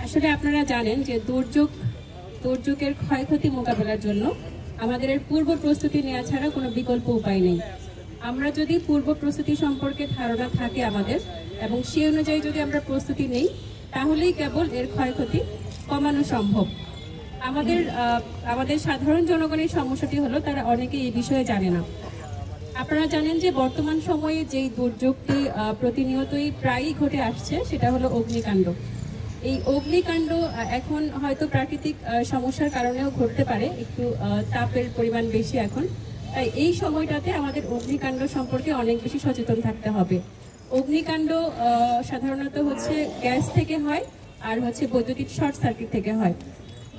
আসলে আপনারা জানেন যে দুর্যোগের ক্ষয়ক্ষতি মোকাবেলার জন্য আমাদের পূর্ব প্রস্তুতি নেওয়া ছাড়া কোনো বিকল্প উপায় নেই। আমরা যদি পূর্ব প্রস্তুতি সম্পর্কে ধারণা থাকে আমাদের এবং সেই অনুযায়ী যদি আমরা প্রস্তুতি নেই তাহলেই কেবল এর ক্ষয়ক্ষতি কমানো সম্ভব। আমাদের সাধারণ জনগণের সমস্যাটি হলো তারা অনেকে এই বিষয়ে জানে না। আপনারা জানেন যে বর্তমান সময়ে যেই দুর্যোগটি প্রতিনিয়তই প্রায়ই ঘটে আসছে সেটা হলো অগ্নিকাণ্ড। এই অগ্নিকাণ্ড এখন হয়তো প্রাকৃতিক সমস্যার কারণেও ঘটতে পারে, একটু তাপের পরিমাণ বেশি এখন, তাই এই সময়টাতে আমাদের অগ্নিকাণ্ড সম্পর্কে অনেক বেশি সচেতন থাকতে হবে। অগ্নিকাণ্ড সাধারণত হচ্ছে গ্যাস থেকে হয় আর হচ্ছে বৈদ্যুতিক শর্ট সার্কিট থেকে হয়।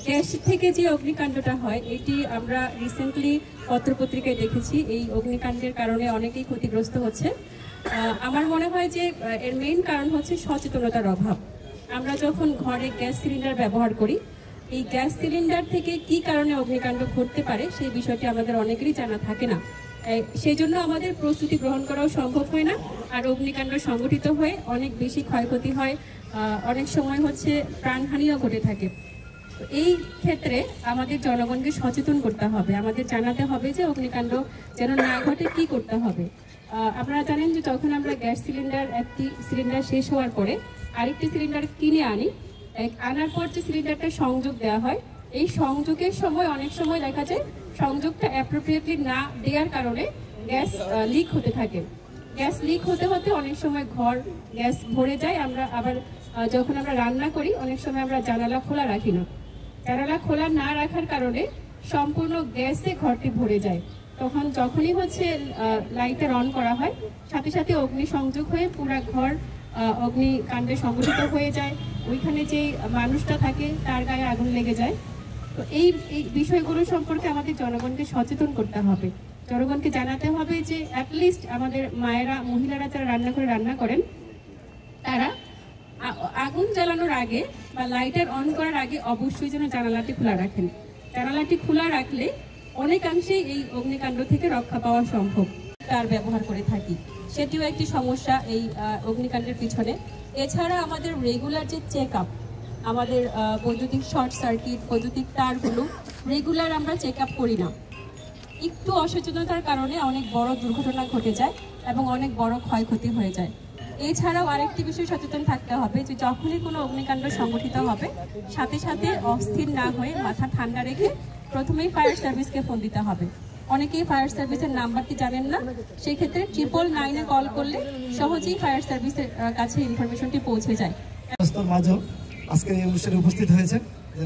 গ্যাস থেকে যে অগ্নিকাণ্ডটা হয় এটি আমরা রিসেন্টলি পত্রপত্রিকায় দেখেছি, এই অগ্নিকাণ্ডের কারণে অনেকেই ক্ষতিগ্রস্ত হচ্ছে। আমার মনে হয় যে এর মেইন কারণ হচ্ছে সচেতনতার অভাব। আমরা যখন ঘরে গ্যাস সিলিন্ডার ব্যবহার করি, এই গ্যাস সিলিন্ডার থেকে কি কারণে অগ্নিকাণ্ড ঘটতে পারে সেই বিষয়টি আমাদের অনেকেরই জানা থাকে না। সেই জন্য আমাদের প্রস্তুতি গ্রহণ করাও সম্ভব হয় না, আর অগ্নিকাণ্ড সংঘটিত হয়ে অনেক বেশি ক্ষয়ক্ষতি হয়, অনেক সময় হচ্ছে প্রাণহানিও ঘটে থাকে। এই ক্ষেত্রে আমাদের জনগণকে সচেতন করতে হবে, আমাদের জানাতে হবে যে অগ্নিকাণ্ড যেন না ঘটে কি করতে হবে। আপনারা জানেন যে যখন আমরা গ্যাস সিলিন্ডার একটি সিলিন্ডার শেষ হওয়ার পরে আরেকটি সিলিন্ডার কিনে আনার পর যে সিলিন্ডারটা সংযোগ দেওয়া হয়, এই সংযোগের সময় অনেক সময় দেখা যায় সংযোগটা অ্যাপ্রোপ্রিয়েটলি না দেওয়ার কারণে গ্যাস লিক হতে থাকে। গ্যাস লিক হতে হতে অনেক সময় ঘর গ্যাস ভরে যায়। যখন আমরা রান্না করি অনেক সময় আমরা জানালা খোলা রাখি না, জানালা খোলা না রাখার কারণে সম্পূর্ণ গ্যাসে ঘরটি ভরে যায়। তখন যখনই হচ্ছে লাইটার অন করা হয় সাথে সাথে অগ্নি সংযোগ হয়ে পুরো ঘর অগ্নিকাণ্ডে সংঘটিত হয়ে যায়, ওইখানে যে মানুষটা থাকে তার গায়ে আগুন লেগে যায়। তো এই বিষয়গুলো সম্পর্কে আমাদের জনগণকে সচেতন করতে হবে, জনগণকে জানাতে হবে যে অ্যাটলিস্ট আমাদের মহিলারা যারা রান্না করেন তারা আগুন জ্বালানোর আগে বা লাইটার অন করার আগে অবশ্যই যেন জানালাটি খোলা রাখেন। জানালাটি খোলা রাখলে অনেকাংশেই এই অগ্নিকাণ্ড থেকে রক্ষা পাওয়া সম্ভব। তার ব্যবহার করে থাকি, সেটিও একটি সমস্যা এই অগ্নিকাণ্ডের পিছনে। এছাড়া আমাদের রেগুলার যে চেক আপ, আমাদের বৈদ্যুতিক শর্ট সার্কিট, বৈদ্যুতিক তারগুলো রেগুলার আমরা চেক আপ করি না। একটু অসচেতনতার কারণে অনেক বড় দুর্ঘটনা ঘটে যায় এবং অনেক বড় ক্ষয়ক্ষতি হয়ে যায়। এছাড়াও আরেকটি বিষয় সচেতন থাকতে হবে যে যখনই কোনো অগ্নিকাণ্ড সংঘটিত হবে সাথে সাথে অস্থির না হয়ে মাথা ঠান্ডা রেখে প্রথমেই ফায়ার সার্ভিসকে ফোন দিতে হবে। অনেকেই ফায়ার সার্ভিসের নাম্বারটি জানেন না, সেই ক্ষেত্রে 999-এ কল করলে সহজেই ফায়ার সার্ভিসের কাছে ইনফরমেশনটি পৌঁছে যায়। মাঝে আজকে এই অনুষ্ঠানে উপস্থিত হয়েছে,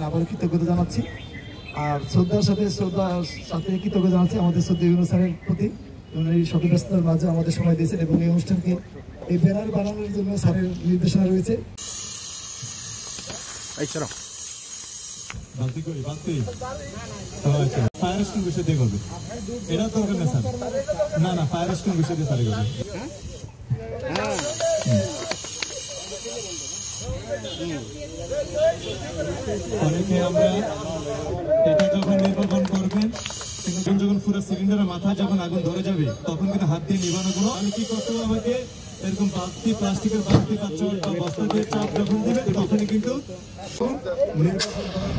আবার কৃতজ্ঞতা জানাচ্ছি। আর শ্রদ্ধার সাথে কৃতজ্ঞতা জানাচ্ছি আমাদের শ্রদ্ধেয় ইউনূস স্যারের প্রতি, এই সকল ব্যস্ততার মাঝে আমাদের সময় দিয়েছেন এবং এই অনুষ্ঠানকে এই ব্যানার বানানোর জন্য স্যারের নির্দেশনা রয়েছে। ফায়ার এক্সটিংগুইশার দিয়ে করবে, এটা দরকার না স্যার, না ফায়ার এক্সটিংগুইশার দিয়ে স্যার করবে। অনেকে আমরা এটা যখন নির্বাচন করবেন যখন পুরো সিলিন্ডারের মাথায় যখন আগুন ধরে যাবে তখন কিন্তু হাত দিয়ে নিবানো কোনো আমি কি করতে হবে, আমাকে এরকম প্লাস্টিকের বালতি বা চট বা বস্তা দিয়ে চাপ যখন দিবে তখনই কিন্তু নির্বাচন করার